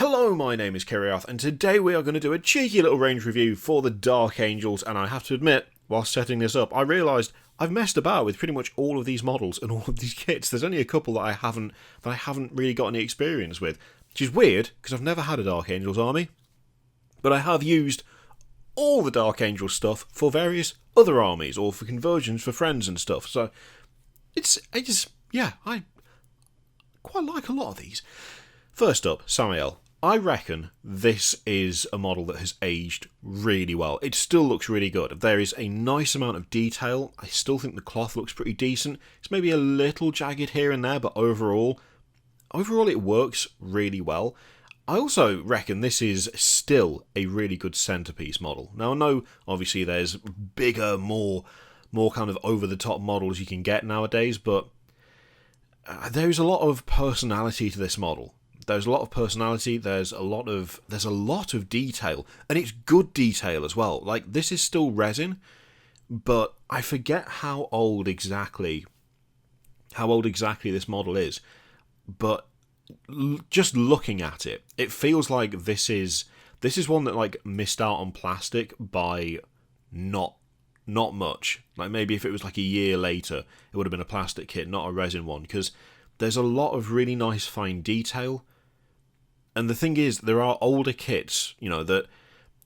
Hello, my name is Kiriath, and today we are going to do a cheeky little range review for the Dark Angels, and I have to admit, while setting this up, I realised I've messed about with pretty much all of these models and all of these kits. There's only a couple that I haven't really got any experience with, which is weird, because I've never had a Dark Angels army, but I have used all the Dark Angel stuff for various other armies, or for conversions for friends and stuff, so I quite like a lot of these. First up, Samael. I reckon this is a model that has aged really well. It still looks really good. There is a nice amount of detail. I still think the cloth looks pretty decent. It's maybe a little jagged here and there, but overall it works really well. I also reckon this is still a really good centerpiece model. Now, I know, obviously, there's bigger, more kind of over-the-top models you can get nowadays, but there's a lot of personality to this model. There's a lot of personality, there's a lot of detail, and it's good detail as well. Like, this is still resin, but I forget how old exactly this model is. But just looking at it, it feels like this is one that like missed out on plastic by not much. Like, maybe if it was like a year later, it would have been a plastic kit, not a resin one, because there's a lot of really nice fine detail. And the thing is, there are older kits, that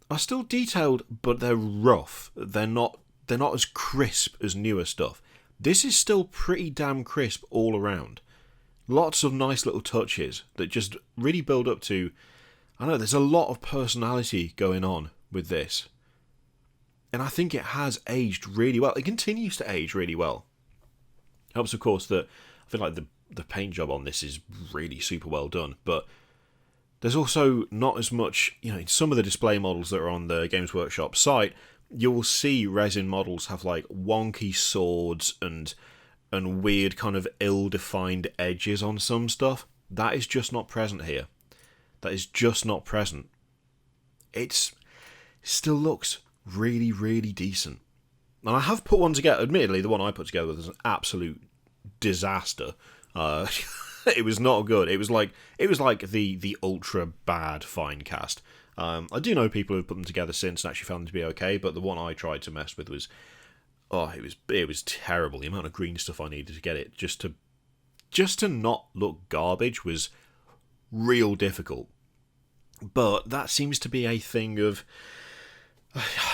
are still detailed, but they're rough. They're not as crisp as newer stuff. This is still pretty damn crisp all around. Lots of nice little touches that just really build up to, I don't know, there's a lot of personality going on with this. And I think it has aged really well. It continues to age really well. Helps, of course, that I feel like the paint job on this is really super well done, but there's also not as much, in some of the display models that are on the Games Workshop site, you'll see resin models have like wonky swords and weird kind of ill-defined edges on some stuff. That is just not present here. That is just not present. It still looks really, really decent. And I have put one together. Admittedly, the one I put together was an absolute disaster. It was not good. It was like the ultra bad fine cast. I do know people who've put them together since and actually found them to be okay, but the one I tried to mess with was, it was terrible. The amount of green stuff I needed to get it just to not look garbage was real difficult. But that seems to be a thing of,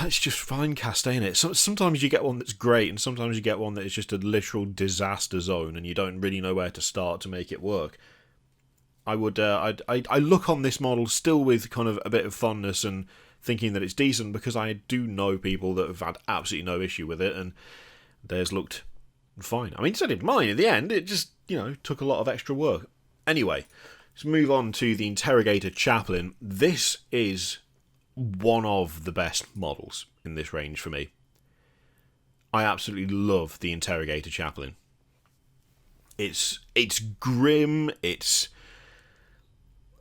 it's just fine cast, ain't it? Sometimes you get one that's great, and sometimes you get one that is just a literal disaster zone, and you don't really know where to start to make it work. I look on this model still with kind of a bit of fondness and thinking that it's decent, because I do know people that have had absolutely no issue with it, and theirs looked fine. I mean, so did mine. In the end, it just, took a lot of extra work. Anyway, let's move on to the Interrogator Chaplain. This is one of the best models in this range for me. I absolutely love the Interrogator Chaplain. It's grim, it's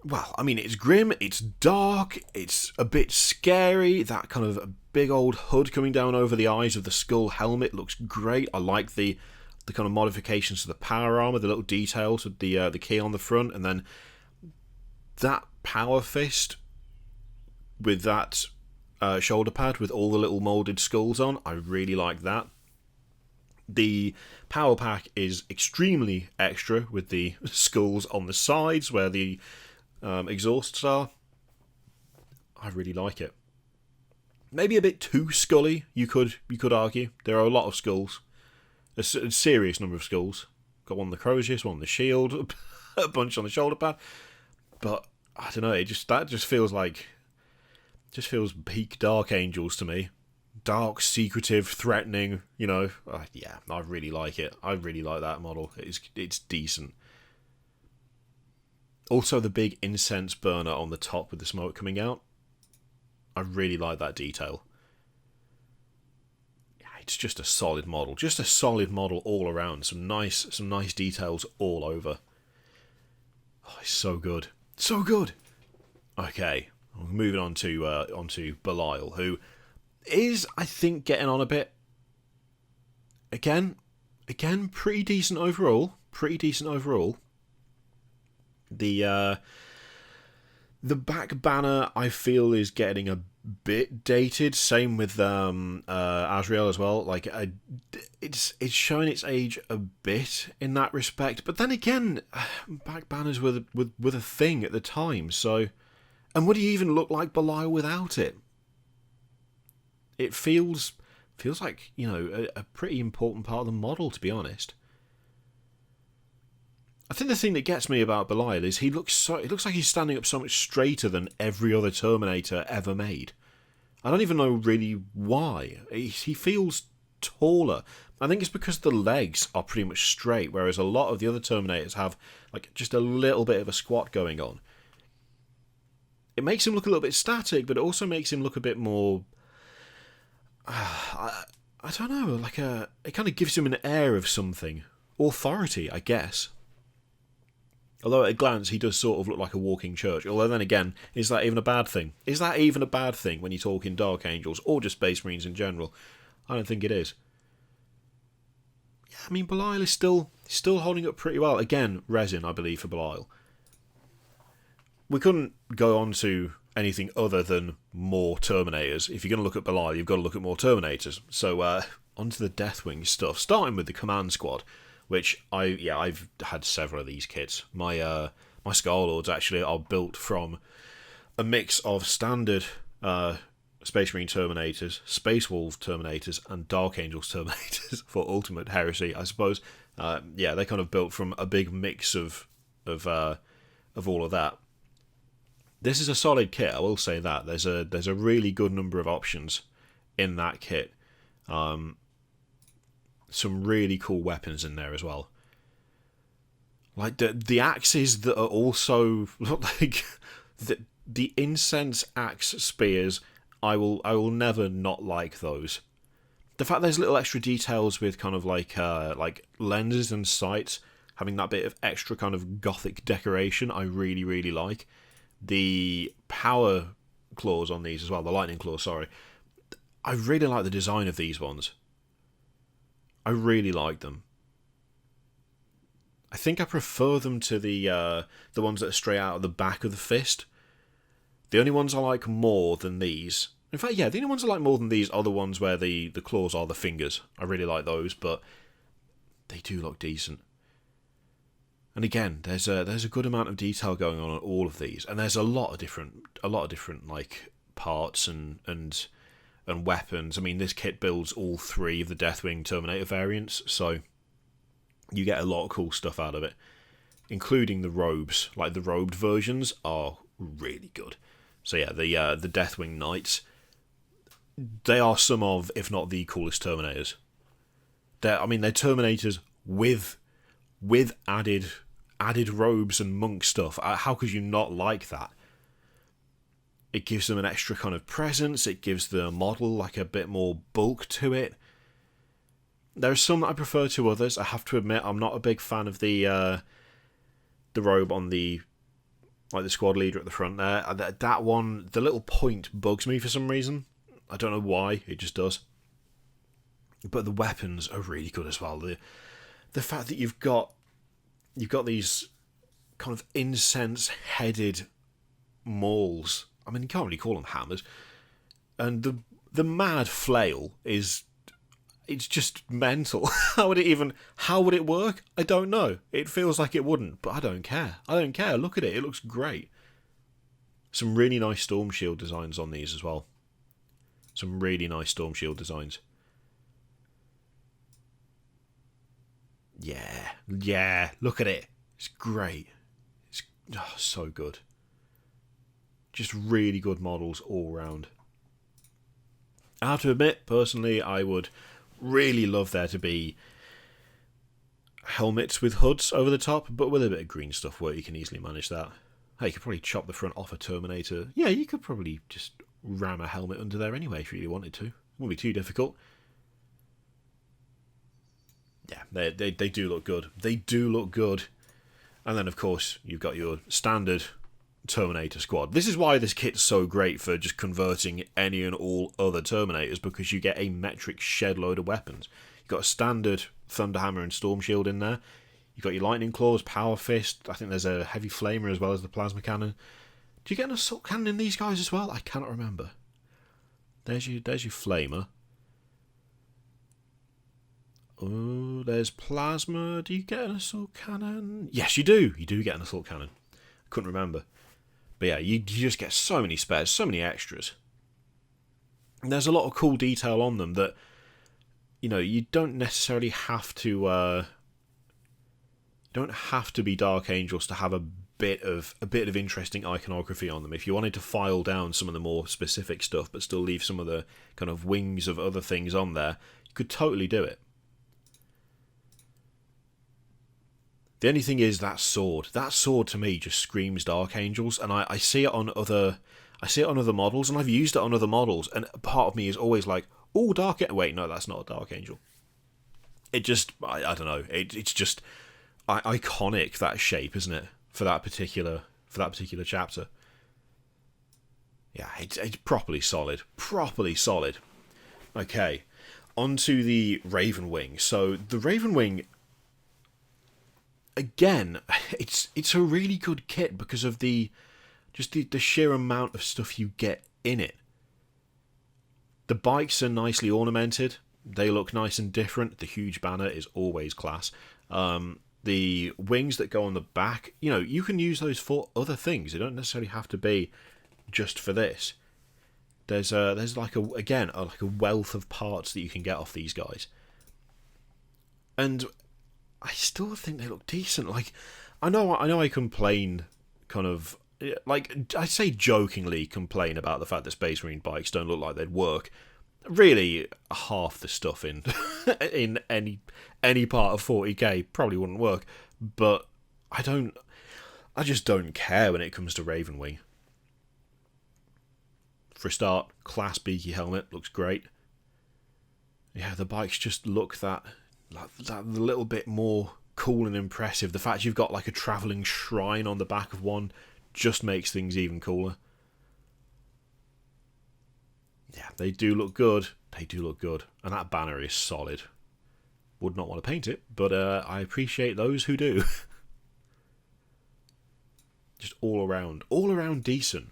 grim, it's dark, it's a bit scary. That kind of big old hood coming down over the eyes of the skull helmet looks great. I like the kind of modifications to the power armor, the little details with the key on the front, and then that power fist with that shoulder pad with all the little moulded skulls on. I really like that. The power pack is extremely extra with the skulls on the sides where the exhausts are. I really like it. Maybe a bit too scully, you could argue. There are a lot of skulls. A serious number of skulls. Got one on the Crozius, one on the shield, a bunch on the shoulder pad. But I don't know, that just feels peak Dark Angels to me. Dark, secretive, threatening, yeah, I really like it. I really like that model. It's decent. Also, the big incense burner on the top with the smoke coming out. I really like that detail. Yeah, it's just a solid model. Just a solid model all around. Some nice details all over. Oh, it's so good. So good! Okay. Moving on to Belial, who is, I think, getting on a bit. Again, pretty decent overall. The The back banner, I feel, is getting a bit dated. Same with Azrael as well. Like, it's showing its age a bit in that respect. But then again, back banners were a thing at the time. So, and would he even look like Belial without it? It feels like, you know, a pretty important part of the model, to be honest. I think the thing that gets me about Belial is it looks like he's standing up so much straighter than every other Terminator ever made. I don't even know really why. He feels taller. I think it's because the legs are pretty much straight, whereas a lot of the other Terminators have like just a little bit of a squat going on. It makes him look a little bit static, but it also makes him look a bit more... I don't know, it kind of gives him an air of something. Authority, I guess. Although at a glance he does sort of look like a walking church. Although then again, is that even a bad thing? Is that even a bad thing when you talk in Dark Angels or just Space Marines in general? I don't think it is. Yeah, I mean, Belial is still holding up pretty well. Again, resin, I believe, for Belial. We couldn't go on to anything other than more Terminators. If you're going to look at Belial, you've got to look at more Terminators. So, onto the Deathwing stuff. Starting with the Command Squad, which I've had several of these kits. My Scarlords actually are built from a mix of standard Space Marine Terminators, Space Wolf Terminators, and Dark Angels Terminators for Ultimate Heresy, I suppose. They're kind of built from a big mix of all of that. This is a solid kit, I will say that. There's a really good number of options in that kit. Some really cool weapons in there as well. Like the axes that are also like the incense axe spears. I will never not like those. The fact there's little extra details with kind of like lenses and sights, having that bit of extra kind of gothic decoration, I really, really like. The power claws on these as well, the lightning claws, sorry. I really like the design of these ones. I really like them. I think I prefer them to the ones that are straight out of the back of the fist. The only ones I like more than these... In fact, yeah, the only ones I like more than these are the ones where the claws are the fingers. I really like those, but they do look decent. And again, there's a good amount of detail going on all of these, and there's a lot of different like parts and weapons. I mean, this kit builds all three of the Deathwing Terminator variants, so you get a lot of cool stuff out of it, including the robes. Like the robed versions are really good. So yeah, the Deathwing Knights, they are some of, if not the coolest Terminators. They're Terminators with added robes and monk stuff. How could you not like that? It gives them an extra kind of presence. It gives the model like a bit more bulk to it. There are some that I prefer to others. I have to admit, I'm not a big fan of the robe on the squad leader at the front there. That one, the little point bugs me for some reason. I don't know why. It just does. But the weapons are really good as well. The fact that you've got these kind of incense-headed mauls. I mean, you can't really call them hammers. And the mad flail it's just mental. How would it work? I don't know. It feels like it wouldn't, but I don't care. Look at it. It looks great. Some really nice Storm Shield designs on these as well. Some really nice Storm Shield designs. Yeah, look at it. It's great. It's so good. Just really good models all round. I have to admit, personally, I would really love there to be helmets with hoods over the top, but with a bit of green stuff where you can easily manage that. Hey, you could probably chop the front off a Terminator. Yeah, you could probably just ram a helmet under there anyway if you really wanted to. It wouldn't be too difficult. Yeah, they do look good. They do look good. And then, of course, you've got your standard Terminator squad. This is why this kit's so great for just converting any and all other Terminators, because you get a metric shed load of weapons. You've got a standard Thunderhammer and Storm Shield in there. You've got your Lightning Claws, Power Fist. I think there's a Heavy Flamer as well as the Plasma Cannon. Do you get an assault cannon in these guys as well? I cannot remember. There's your flamer. Oh, there's plasma. Do you get an assault cannon? Yes, you do. You do get an assault cannon. I couldn't remember. But yeah, you just get so many spares, so many extras. And there's a lot of cool detail on them that, you know, you don't necessarily have to. Don't have to be Dark Angels to have a bit of interesting iconography on them. If you wanted to file down some of the more specific stuff, but still leave some of the kind of wings of other things on there, you could totally do it. The only thing is that sword. That sword to me just screams Dark Angels, and I see it on other. I see it on other models, and I've used it on other models, and part of me is always like, "Oh, wait, no, that's not a Dark Angel." It just, I don't know. It's just iconic, that shape, isn't it? For that particular chapter. Yeah, it's properly solid. Properly solid. Okay, on to the Ravenwing. So the Ravenwing, again, it's a really good kit because of the sheer amount of stuff you get in it. The bikes are nicely ornamented. They look nice and different. The huge banner is always class. The wings that go on the back, you know, you can use those for other things. They don't necessarily have to be just for this. There's like a wealth of parts that you can get off these guys. And I still think they look decent. Like, I know I complain, kind of, like, I say jokingly complain about the fact that Space Marine bikes don't look like they'd work. Really, half the stuff in in any part of 40k probably wouldn't work. But I just don't care when it comes to Ravenwing. For a start, class beaky helmet looks great. Yeah, the bikes just look that little bit more cool and impressive. The fact you've got like a travelling shrine on the back of one just makes things even cooler. Yeah, they do look good. They do look good. And that banner is solid. Would not want to paint it, but I appreciate those who do. Just all around decent.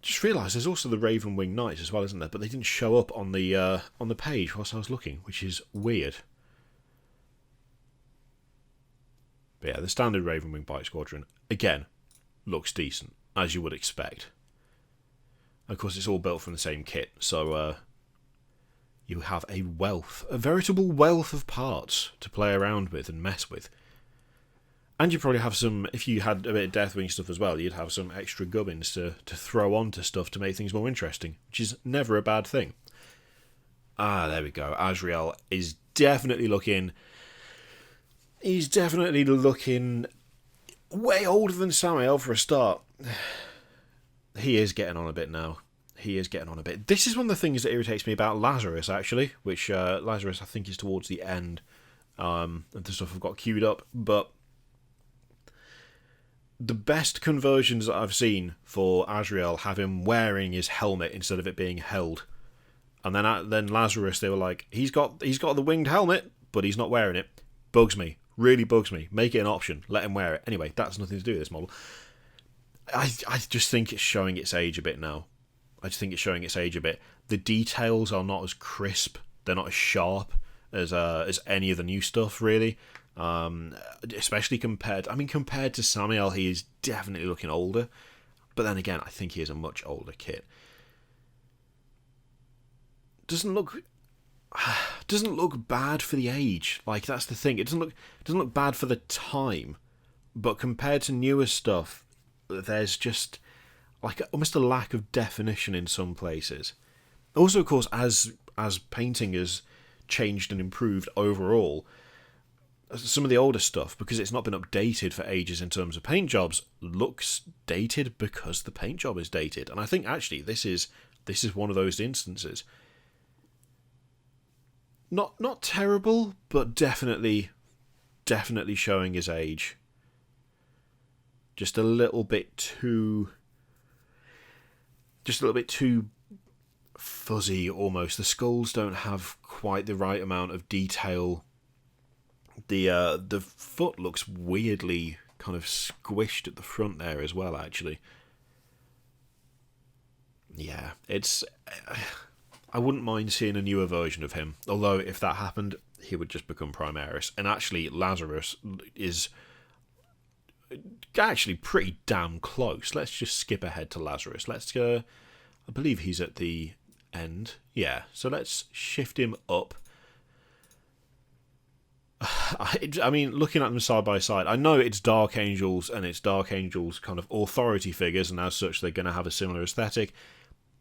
Just realised there's also the Ravenwing Knights as well, isn't there? But they didn't show up on the page whilst I was looking, which is weird. But yeah, the standard Ravenwing Bike Squadron, again, looks decent, as you would expect. Of course, it's all built from the same kit, so you have a veritable wealth of parts to play around with and mess with. And you probably have some, if you had a bit of Deathwing stuff as well, you'd have some extra gubbins to throw onto stuff to make things more interesting, which is never a bad thing. Ah, there we go. Azrael is definitely looking... He's definitely looking way older than Samael for a start. He is getting on a bit now. He is getting on a bit. This is one of the things that irritates me about Lazarus, actually, which Lazarus, I think, is towards the end of the stuff I've got queued up. But the best conversions that I've seen for Azrael have him wearing his helmet instead of it being held. And then Lazarus, they were like, he's got the winged helmet, but he's not wearing it. Bugs me. Really bugs me. Make it an option. Let him wear it. Anyway, that's nothing to do with this model. I just think it's showing its age a bit now. The details are not as crisp. They're not as sharp as any of the new stuff, really. Especially compared to Samael, he is definitely looking older. But then again, I think he is a much older kit. Doesn't look bad for the age. Like, that's the thing. It doesn't look bad for the time. But compared to newer stuff, there's just like almost a lack of definition in some places. Also, of course, as painting has changed and improved overall, some of the older stuff, because it's not been updated for ages in terms of paint jobs, looks dated because the paint job is dated. And I think actually this is one of those instances. Not terrible, but definitely showing his age. Just a little bit too fuzzy almost. The skulls don't have quite the right amount of detail. The foot looks weirdly kind of squished at the front there as well, actually. Yeah, it's... I wouldn't mind seeing a newer version of him, although if that happened, he would just become Primaris. And actually, Lazarus is actually pretty damn close. Let's just skip ahead to Lazarus. Let's go... I believe he's at the end. Yeah, so let's shift him up. I mean, looking at them side by side, I know it's Dark Angels and it's Dark Angels kind of authority figures, and as such they're going to have a similar aesthetic,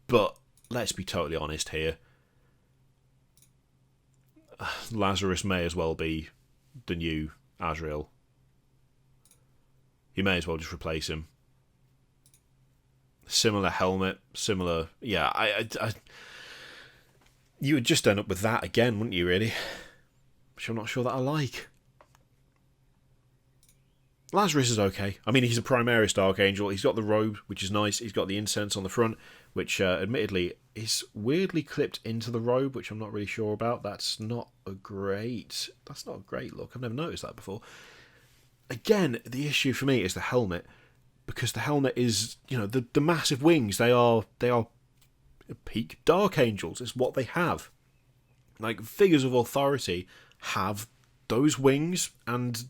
but let's be totally honest here. Lazarus may as well be the new Azrael. You may as well just replace him. Similar helmet, similar... Yeah, you would just end up with that again, wouldn't you, really? Which I'm not sure that I like. Lazarus is okay. I mean, he's a Primaris Dark Angel. He's got the robe, which is nice. He's got the incense on the front, which admittedly is weirdly clipped into the robe, which I'm not really sure about. That's not a great look. I've never noticed that before. Again, the issue for me is the helmet, because the helmet is, the massive wings. They are peak Dark Angels. It's what they have. Like, figures of authority have those wings, and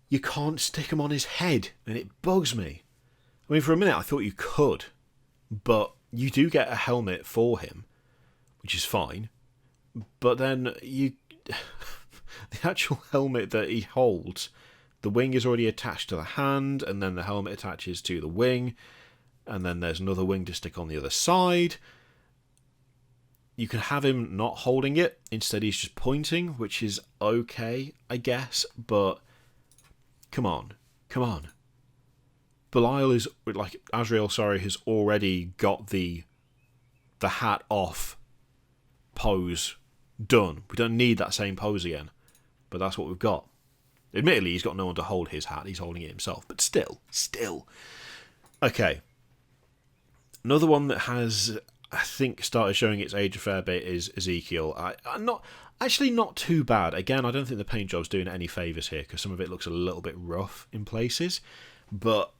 you can't stick them on his head, and it bugs me. I mean, for a minute I thought you could, but you do get a helmet for him, which is fine, but then the actual helmet that he holds, the wing is already attached to the hand, and then the helmet attaches to the wing, and then there's another wing to stick on the other side. You can have him not holding it, instead he's just pointing, which is okay, I guess, but come on. Belial is, Azrael, has already got the hat off pose done. We don't need that same pose again, but that's what we've got. Admittedly, he's got no one to hold his hat, he's holding it himself, but still. Okay. Another one that has... I think started showing its age a fair bit is Ezekiel. Not too bad. Again, I don't think the paint job's doing it any favours here, because some of it looks a little bit rough in places, but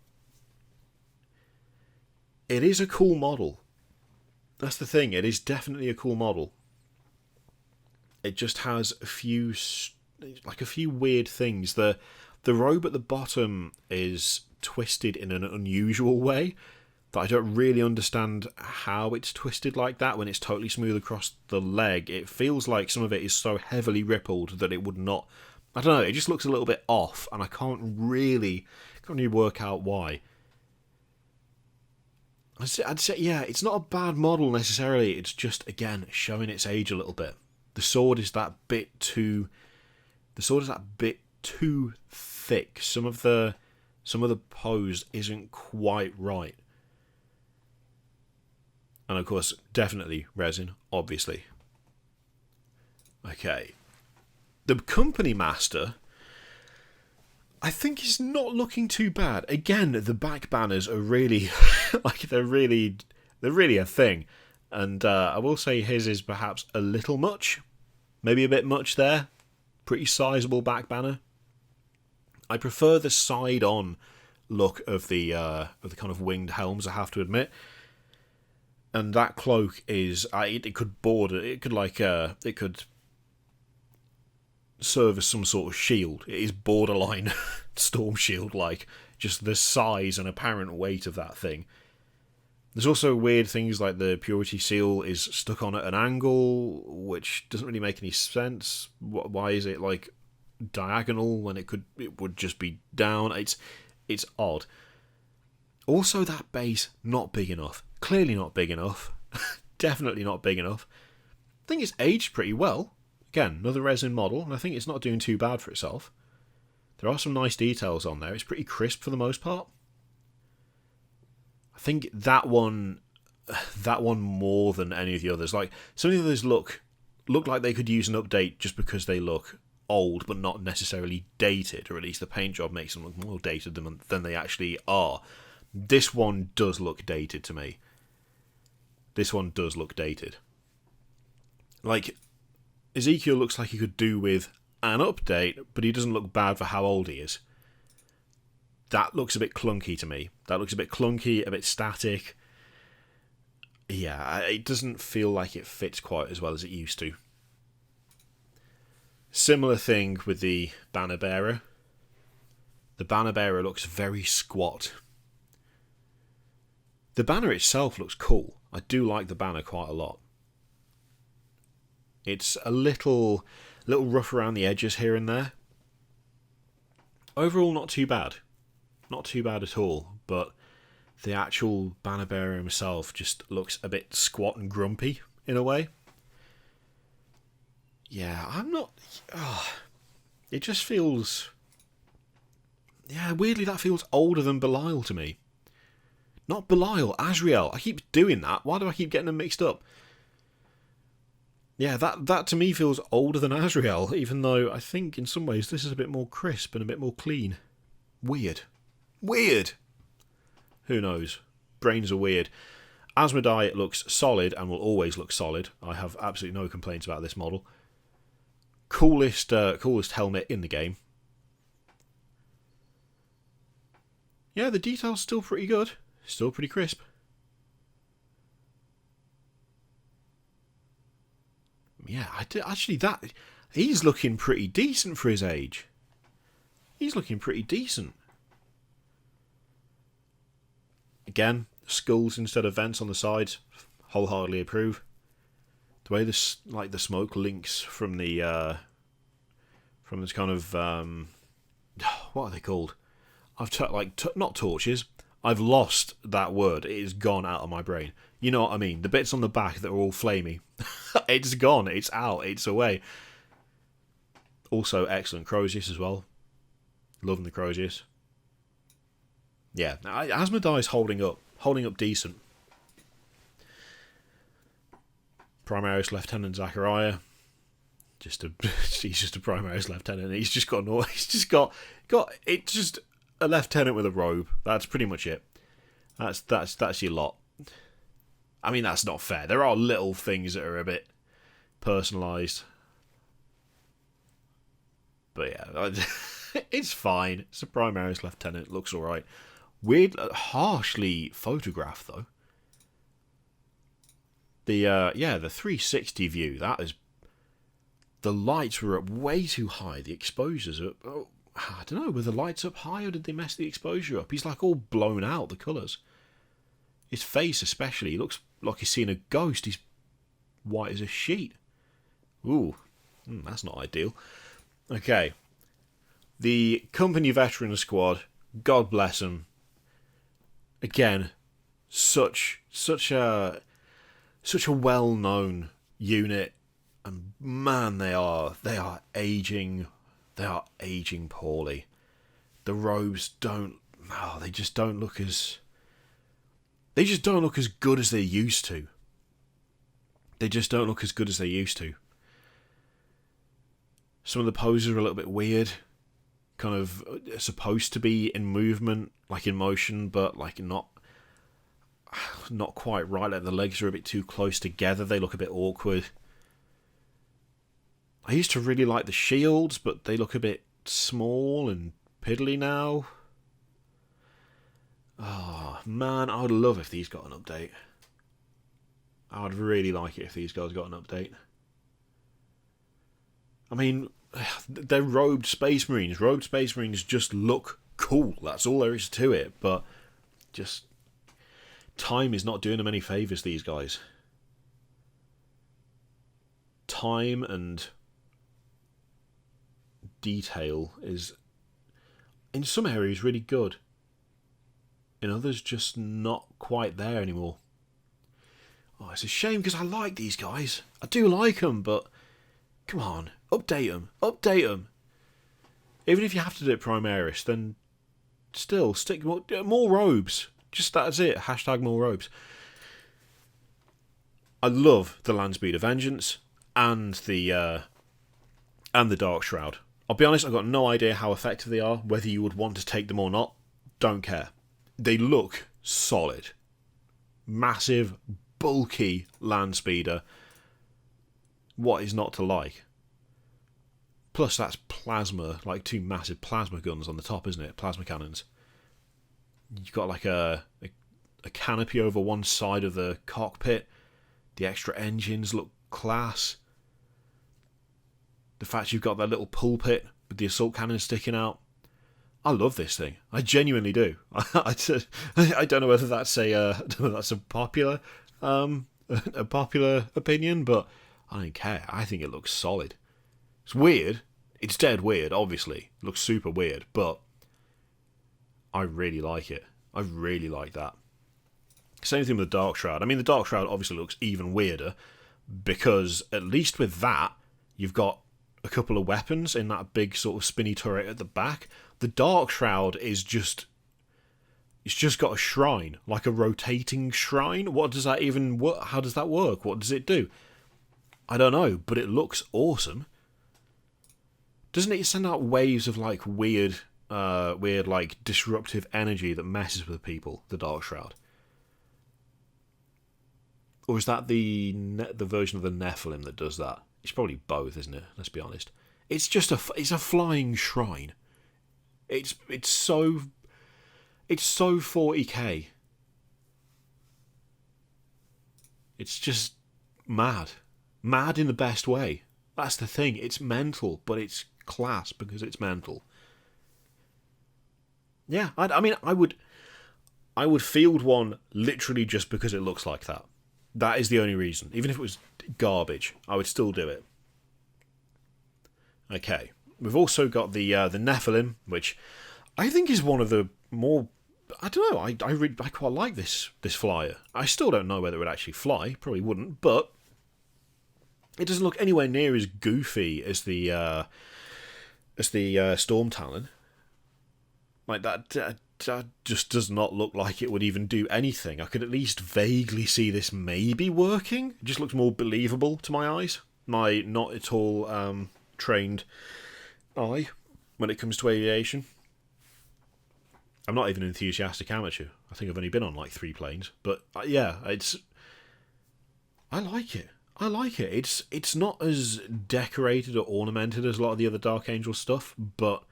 it is a cool model. That's the thing, it is definitely a cool model. It just has a few weird things. The robe at the bottom is twisted in an unusual way, that I don't really understand how it's twisted like that when it's totally smooth across the leg. It feels like some of it is so heavily rippled that it would not... I don't know, it just looks a little bit off, and I can't really work out why. I'd say, yeah, it's not a bad model necessarily, it's just, again, showing its age a little bit. The sword is that bit too thick. Some of the pose isn't quite right. And of course, definitely resin, obviously. Okay. The Company Master, I think, is not looking too bad. Again, the back banners are really, they're really a thing. And I will say his is perhaps a little much. Maybe a bit much there. Pretty sizable back banner. I prefer the side-on look of the kind of winged helms, I have to admit. And that cloak is, it could serve as some sort of shield. It is borderline storm shield like, just the size and apparent weight of that thing. There's also weird things like the purity seal is stuck on at an angle, which doesn't really make any sense. Why is it like diagonal when it would just be down? It's odd. Also, that base, not big enough. Clearly not big enough. Definitely not big enough. I think it's aged pretty well. Again, another resin model, and I think it's not doing too bad for itself. There are some nice details on there. It's pretty crisp for the most part. I think that one more than any of the others. Like, some of the others look like they could use an update just because they look old, but not necessarily dated, or at least the paint job makes them look more dated than they actually are. This one does look dated to me. This one does look dated. Like, Ezekiel looks like he could do with an update, but he doesn't look bad for how old he is. that looks a bit clunky to me. That looks a bit clunky, a bit static. Yeah, it doesn't feel like it fits quite as well as it used to. Similar thing with the banner bearer. The banner bearer looks very squat. The banner itself looks cool. I do like the banner quite a lot. It's a little rough around the edges here and there. Overall, not too bad. Not too bad at all, but the actual banner bearer himself just looks a bit squat and grumpy in a way. Yeah, I'm not... it just feels... Yeah, weirdly that feels older than Belial to me. Not Belial, Azrael. I keep doing that. Why do I keep getting them mixed up? Yeah, that to me feels older than Azrael, even though I think in some ways this is a bit more crisp and a bit more clean. Weird. Weird! Who knows? Brains are weird. Asmodai looks solid and will always look solid. I have absolutely no complaints about this model. Coolest helmet in the game. Yeah, the detail's still pretty good. Still pretty crisp. Yeah, he's looking pretty decent for his age. He's looking pretty decent. Again, skulls instead of vents on the sides. Wholeheartedly approve. The way this, like the smoke links from the from this kind of what are they called? Not torches. I've lost that word. It is gone out of my brain. You know what I mean? The bits on the back that are all flamey. It's gone. It's out. It's away. Also, excellent Crozius as well. Loving the Crozius. Yeah, Asmodai's holding up. Holding up decent. Primaris Lieutenant Zachariah. He's just a Primaris Lieutenant. He's just got it's just a lieutenant with a robe. That's pretty much it. That's your lot. I mean, that's not fair. There are little things that are a bit personalised. But yeah, it's fine. It's a Primaris Lieutenant. Looks alright. Weird, harshly photographed though. The 360 view, that is... The lights were up way too high. The exposures are... Oh, I don't know, were the lights up high or did they mess the exposure up? He's like all blown out, the colours. His face especially, he looks like he's seen a ghost. He's white as a sheet. Ooh, that's not ideal. Okay. The company veteran squad, God bless them. Again, such a well-known unit, and man, they are aging. They are aging poorly. The robes they just don't look as good as they used to. They just don't look as good as they used to. Some of the poses are a little bit weird. Kind of supposed to be in movement, like in motion, but like not quite right. Like the legs are a bit too close together. They look a bit awkward. I used to really like the shields, but they look a bit small and piddly now. Oh, man, I would love if these got an update. I would really like it if these guys got an update. I mean, they're robed Space Marines. Robed Space Marines just look cool. That's all there is to it. But just... time is not doing them any favours, these guys. Time and detail is, in some areas, really good. In others, just not quite there anymore. Oh, it's a shame because I like these guys. I do like them, but come on, update them. Update them. Even if you have to do it Primaris, then still stick more robes. Just that's it. Hashtag more robes. I love the Landspeed of Vengeance and the Dark Shroud. I'll be honest, I've got no idea how effective they are, whether you would want to take them or not. Don't care. They look solid. Massive, bulky Landspeeder. What is not to like? Plus that's plasma, like two massive plasma guns on the top, isn't it? Plasma cannons. You've got like a canopy over one side of the cockpit. The extra engines look class. The fact you've got that little pulpit with the assault cannon sticking out. I love this thing. I genuinely do. I don't know whether that's a popular opinion, but I don't care. I think it looks solid. It's weird. It's dead weird, obviously. It looks super weird, but I really like it. I really like that. Same thing with the Dark Shroud. I mean, the Dark Shroud obviously looks even weirder because at least with that, you've got a couple of weapons in that big sort of spinny turret at the back. The Dark Shroud is just... It's just got a shrine, like a rotating shrine. What does that even... How does that work? What does it do? I don't know, but it looks awesome. Doesn't it send out waves of like weird like disruptive energy that messes with people, the Dark Shroud? Or is that the version of the Nephilim that does that? It's probably both, isn't it? Let's be honest. It's just a flying shrine. It's so 40k. It's just mad in the best way. That's the thing. It's mental, but it's class because it's mental. Yeah, I would field one literally just because it looks like that. That is the only reason. Even if it was garbage, I would still do it. Okay, we've also got the Nephilim, which I think is one of the more... I don't know, I quite like this flyer. I still don't know whether it would actually fly. Probably wouldn't, but it doesn't look anywhere near as goofy as the Storm Talon. Like that just does not look like it would even do anything. I could at least vaguely see this maybe working. It just looks more believable to my eyes. My not at all trained eye when it comes to aviation. I'm not even an enthusiastic amateur. I think I've only been on like 3 planes. But yeah, I like it. I like it. It's not as decorated or ornamented as a lot of the other Dark Angel stuff, but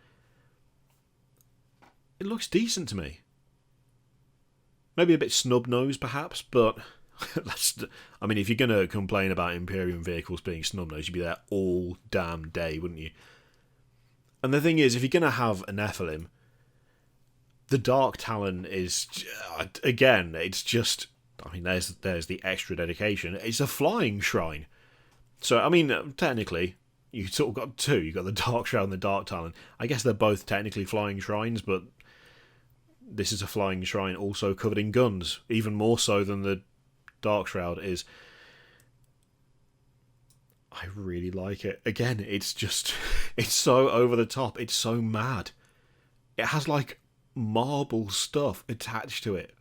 it looks decent to me. Maybe a bit snub-nosed, perhaps, but I mean, if you're going to complain about Imperium vehicles being snub-nosed, you'd be there all damn day, wouldn't you? And the thing is, if you're going to have a Nephilim, the Dark Talon is, again, it's just... I mean, there's the extra dedication. It's a flying shrine. So, I mean, technically, you sort of got 2. You've got the Dark Shroud and the Dark Talon. I guess they're both technically flying shrines, but this is a flying shrine also covered in guns. Even more so than the Dark Shroud is. I really like it. Again, it's just... It's so over the top. It's so mad. It has, like, marble stuff attached to it.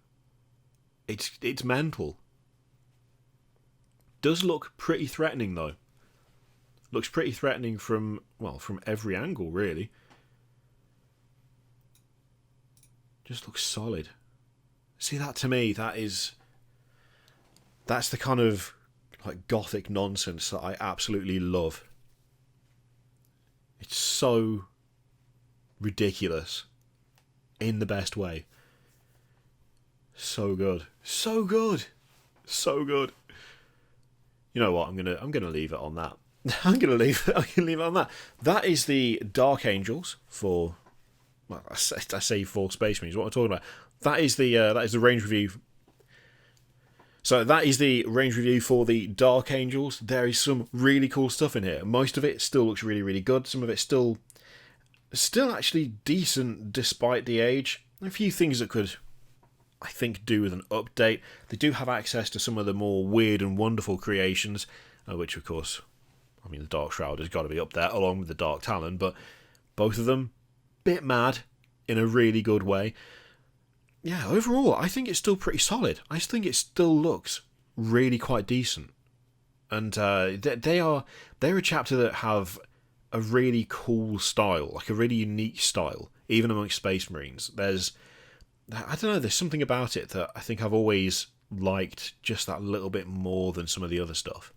It's mental. Does look pretty threatening though. Looks pretty threatening from every angle really. Just looks solid. See, that to me, that's the kind of like gothic nonsense that I absolutely love. It's so ridiculous in the best way. So good. So good. So good. You know what? I'm gonna leave it on that. I'm gonna leave it on that. That is the Dark Angels for... Well, I say for Space Marines. What am I talking about? That is the range review. So that is the range review for the Dark Angels. There is some really cool stuff in here. Most of it still looks really, really good. Some of it still actually decent despite the age. A few things that could, I think, do with an update. They do have access to some of the more weird and wonderful creations, which, of course, I mean, the Dark Shroud has got to be up there, along with the Dark Talon, but both of them, bit mad in a really good way. Yeah, overall, I think it's still pretty solid. I think it still looks really quite decent. And they're a chapter that have a really cool style, like a really unique style, even amongst Space Marines. There's something about it that I think I've always liked just that little bit more than some of the other stuff.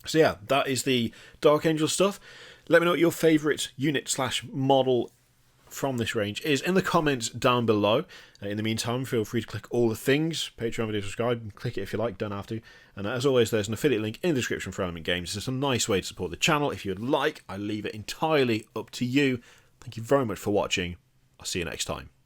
So yeah, that is the Dark Angel stuff. Let me know what your favourite unit/model from this range is in the comments down below. In the meantime, feel free to click all the things. Patreon video, subscribe, click it if you like, don't have to. And as always, there's an affiliate link in the description for Element Games. It's a nice way to support the channel. If you'd like, I leave it entirely up to you. Thank you very much for watching. I'll see you next time.